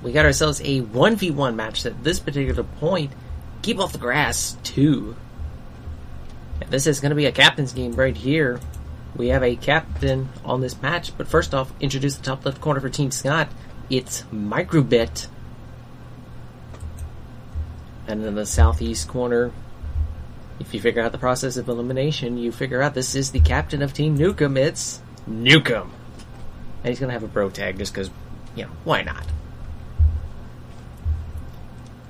we got ourselves a 1v1 match at this particular point. Keep off the grass 2. And this is going to be a captain's game right here. We have a captain on this match, but first off, introduce the top left corner for Team Scott. It's Microbit. And in the southeast corner, if you figure out the process of elimination, you figure out this is the captain of Team Nukem. It's Nukem. And he's going to have a bro tag just because, why not?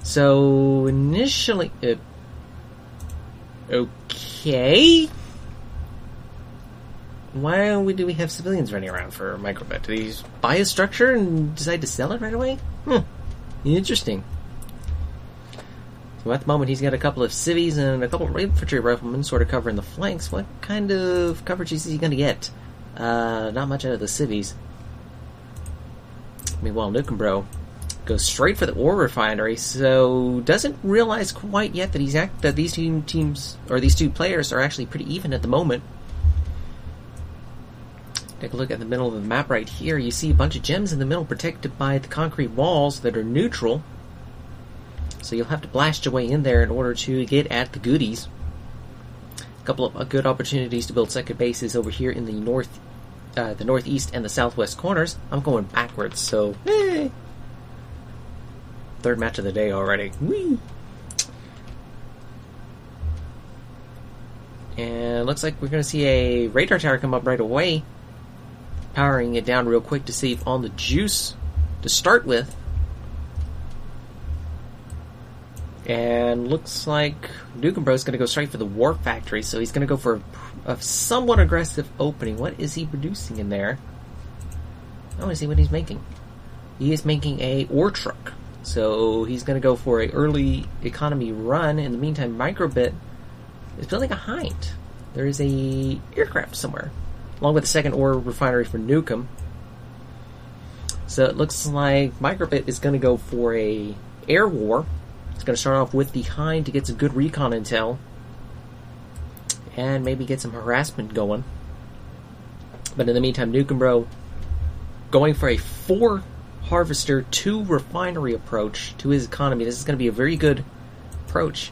So, initially... okay... Why do we have civilians running around for Microbit? Did he buy a structure and decide to sell it right away? Interesting. So at the moment he's got a couple of civvies and a couple of infantry riflemen sort of covering the flanks. What kind of coverage is he going to get? Not much out of the civvies. Meanwhile, Nukem Bro goes straight for the ore refinery, so doesn't realize quite yet that these two players are actually pretty even at the moment. Take a look at the middle of the map right here. You see a bunch of gems in the middle protected by the concrete walls that are neutral. So you'll have to blast your way in there in order to get at the goodies. A couple of good opportunities to build second bases over here in the northeast and the southwest corners. I'm going backwards, so third match of the day already. Whee! And looks like we're going to see a radar tower come up right away. Powering it down real quick to save on the juice to start with. And looks like Nukem Bro is going to go straight for the warp factory, so he's going to go for a somewhat aggressive opening. What is he producing in there? I want to see what he's making. He is making a ore truck, so he's going to go for a early economy run. In the meantime, Microbit is building a hind. There is a aircraft somewhere, along with the second ore refinery for Nukem. So it looks like Microbit is going to go for a air war. It's going to start off with the hind to get some good recon intel. And maybe get some harassment going. But in the meantime, Nukem Bro going for a 4 harvester, 2 refinery approach to his economy. This is going to be a very good approach.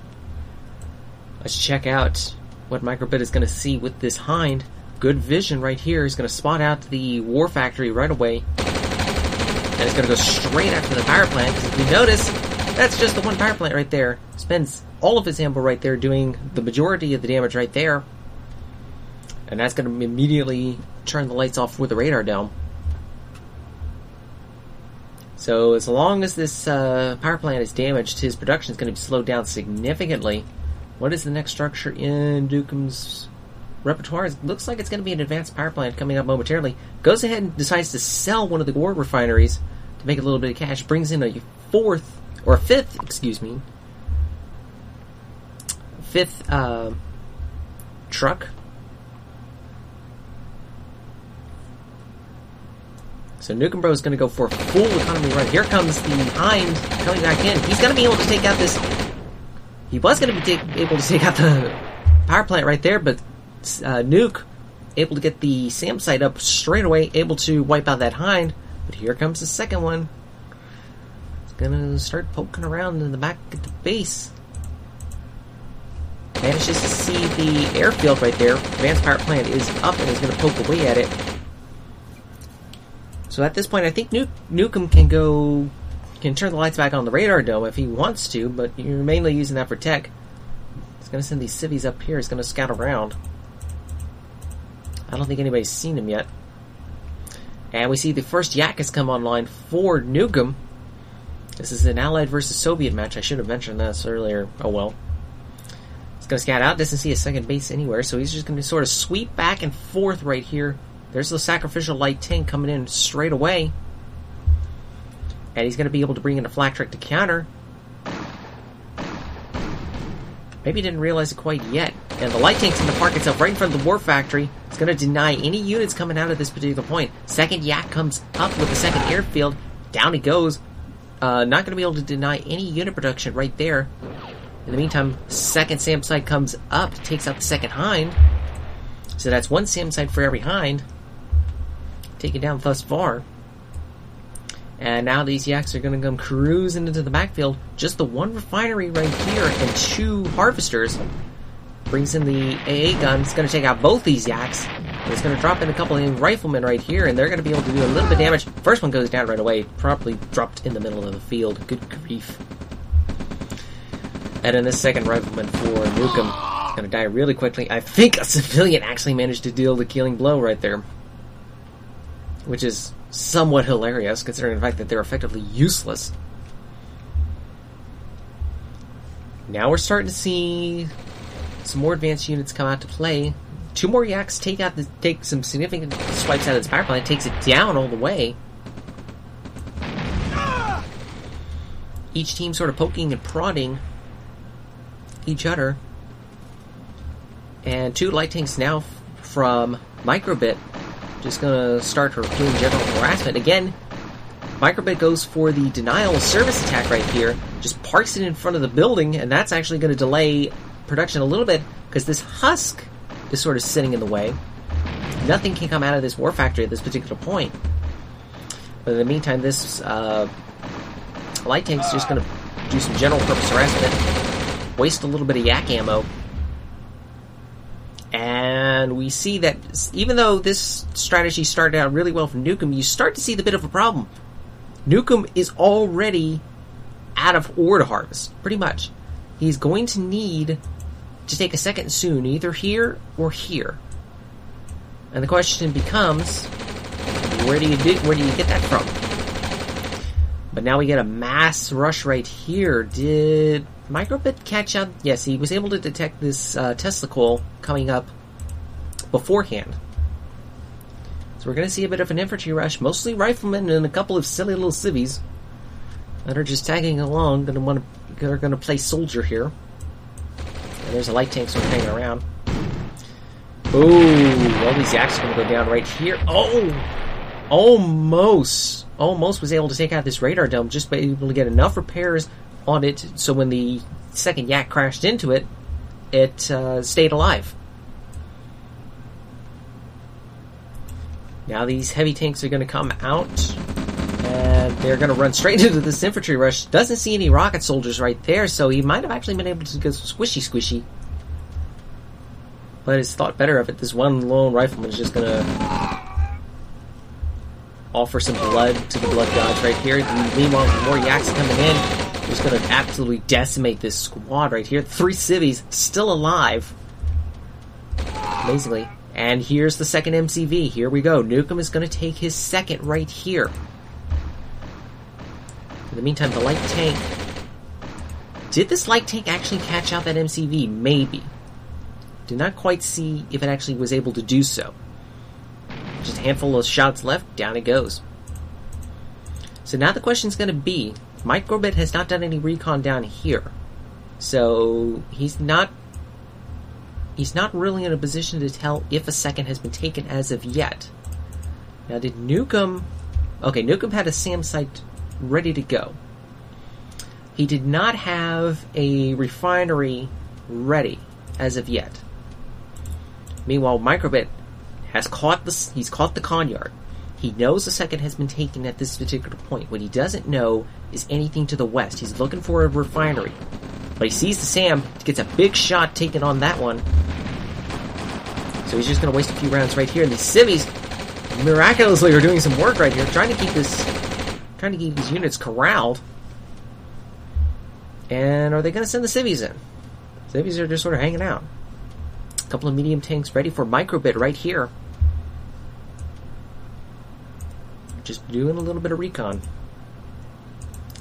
Let's check out what Microbit is going to see with this hind. Good vision right here. He's going to spot out the war factory right away. And he's going to go straight after the power plant, because if you notice, that's just the one power plant right there. Spends all of his ammo right there doing the majority of the damage right there. And that's going to immediately turn the lights off with the radar dome. So as long as this power plant is damaged, his production is going to be slowed down significantly. What is the next structure in Nukem's repertoire? It looks like it's going to be an advanced power plant coming up momentarily. Goes ahead and decides to sell one of the ore refineries to make a little bit of cash. Brings in a fifth truck. So Nukem Bro is going to go for a full economy run. Here comes the hind coming back in. He's going to be able to take out this... He was going to be able to take out the power plant right there, but Nuke able to get the SAM site up straight away, able to wipe out that hind. But here comes the second one. It's going to start poking around in the back at the base. Manages to see the airfield right there. Advanced power plant is up and is going to poke away at it. So at this point, I think Nukem can turn the lights back on the radar dome if he wants to, but you're mainly using that for tech. He's going to send these civvies up here. He's going to scout around. I don't think anybody's seen him yet. And we see the first Yak has come online for Nukem. This is an Allied versus Soviet match. I should have mentioned this earlier. Oh well. He's going to scout out. Doesn't see a second base anywhere, so he's just going to sort of sweep back and forth right here. There's the sacrificial light tank coming in straight away. And he's going to be able to bring in a flak truck to counter. Maybe he didn't realize it quite yet. And the light tank's going to park itself right in front of the war factory. It's going to deny any units coming out at this particular point. Second Yak comes up with the second airfield. Down he goes. Not going to be able to deny any unit production right there. In the meantime, second SAM site comes up, takes out the second hind. So that's one SAM site for every hind taken down thus far. And now these yaks are going to come cruising into the backfield. Just the one refinery right here and 2 harvesters. Brings in the AA gun. It's going to take out both these yaks. And it's going to drop in a couple of riflemen right here, and they're going to be able to do a little bit of damage. First one goes down right away. Probably dropped in the middle of the field. Good grief. And then this second rifleman for Nukem is going to die really quickly. I think a civilian actually managed to deal the killing blow right there. Which is somewhat hilarious, considering the fact that they're effectively useless. Now we're starting to see some more advanced units come out to play. 2 more yaks take some significant swipes out of its power plant, takes it down all the way. Each team sort of poking and prodding each other. And 2 light tanks now from Microbit. Just gonna start her doing general harassment. Again, Microbit goes for the denial of service attack right here. Just parks it in front of the building, and that's actually going to delay production a little bit, because this husk is sort of sitting in the way. Nothing can come out of this war factory at this particular point. But in the meantime, this light tank's just going to do some general purpose harassment, waste a little bit of yak ammo. And we see that even though this strategy started out really well for Nukem, you start to see the bit of a problem. Nukem is already out of ore to harvest, pretty much. He's going to need to take a second soon, either here or here. And the question becomes, where do you get that from? But now we get a mass rush right here. Did Microbit catch up? Yes, he was able to detect this Tesla coal coming up beforehand. So we're going to see a bit of an infantry rush, mostly riflemen and a couple of silly little civvies that are just tagging along. They're going to play soldier here. And there's a light tank sort of hanging around. Ooh, all these yaks are going to go down right here. Oh, almost was able to take out this radar dome, just by able to get enough repairs on it so when the second yak crashed into it, it stayed alive. Now these heavy tanks are going to come out, and they're going to run straight into this infantry rush. Doesn't see any rocket soldiers right there, so he might have actually been able to go squishy. But he's thought better of it. This one lone rifleman is just going to offer some blood to the blood gods right here. Meanwhile, more yaks coming in. They're just going to absolutely decimate this squad right here. 3 civvies still alive. Amazingly. And here's the second MCV. Here we go. Nukem is going to take his second right here. In the meantime, the light tank... Did this light tank actually catch out that MCV? Maybe. Did not quite see if it actually was able to do so. Just a handful of shots left. Down it goes. So now the question's going to be... Microbit has not done any recon down here. So he's not really in a position to tell if a second has been taken as of yet. Now, did Nukem... Okay, Nukem had a SAM site ready to go. He did not have a refinery ready as of yet. Meanwhile, Microbit has caught the Conyard. He knows a second has been taken at this particular point. What he doesn't know is anything to the west. He's looking for a refinery. But he sees the SAM, gets a big shot taken on that one. So he's just going to waste a few rounds right here. And these civvies, miraculously, are doing some work right here, trying to keep these units corralled. And are they going to send the civvies in? Civvies are just sort of hanging out. A couple of medium tanks ready for Microbit right here. Just doing a little bit of recon.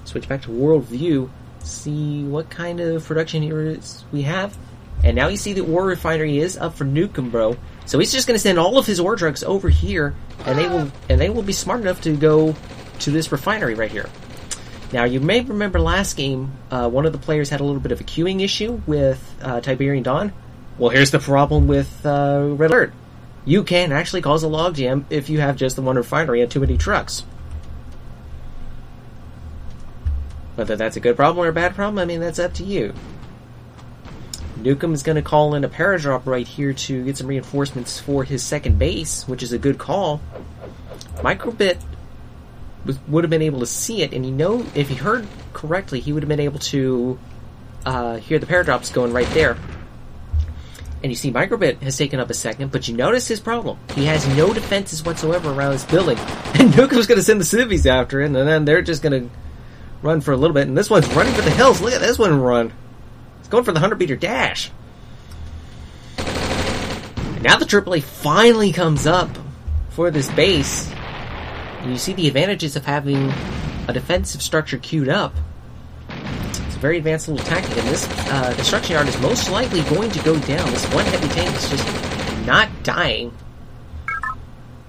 Switch back to world view. See what kind of production units we have. And now you see the ore refinery is up for Nukem, bro. So he's just going to send all of his ore trucks over here, and they will be smart enough to go to this refinery right here. Now, you may remember last game, one of the players had a little bit of a queuing issue with Tiberian Dawn. Well, here's the problem with Red Alert. You can actually cause a logjam if you have just the one refinery and too many trucks. Whether that's a good problem or a bad problem, I mean, that's up to you. Nukem is going to call in a paradrop right here to get some reinforcements for his second base, which is a good call. Microbit would have been able to see it, and if he heard correctly, he would have been able to hear the paradrops going right there. And you see Microbit has taken up a second, but you notice his problem. He has no defenses whatsoever around his building. And Nukum's going to send the civvies after it, and then they're just going to run for a little bit. And this one's running for the hills. Look at this one run. It's going for the 100-meter dash. And now the AAA finally comes up for this base. And you see the advantages of having a defensive structure queued up. Very advanced little tactic, and this construction yard is most likely going to go down. This one heavy tank is just not dying.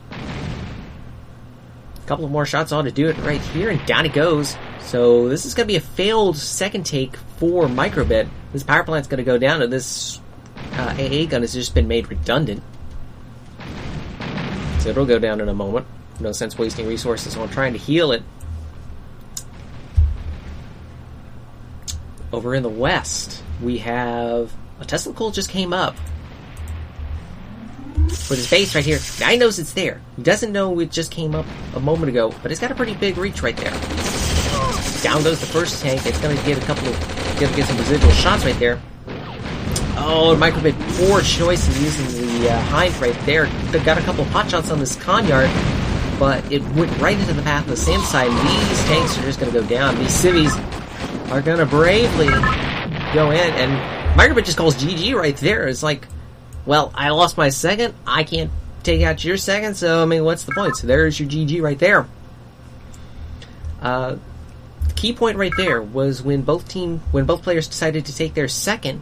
A couple of more shots ought to do it right here, and down it goes. So this is going to be a failed second take for Microbit. This power plant's going to go down, and this AA gun has just been made redundant. So it'll go down in a moment. No sense wasting resources on trying to heal it. Over in the west, we have a Tesla Coal just came up with his base right here. Now he knows it's there. He doesn't know it just came up a moment ago, but it's got a pretty big reach right there. Down goes the first tank. It's going to get get some residual shots right there. Oh, Microbit, poor choice in using the Hind right there. They've got a couple of pot shots on this con yard, but it went right into the path of the SAM side. These tanks are just going to go down. These civvies are going to bravely go in, and Microbit just calls GG right there. It's like, well, I lost my second, I can't take out your second, so, I mean, what's the point? So there's your GG right there. The key point right there was when both players decided to take their second.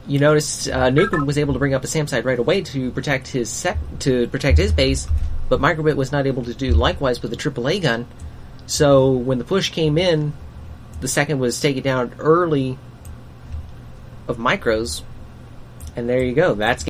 You noticed Nukem was able to bring up a SAM side right away to protect his base, but Microbit was not able to do likewise with the AAA gun. So when the push came in, the second was taken down early of Micros, and there you go. That's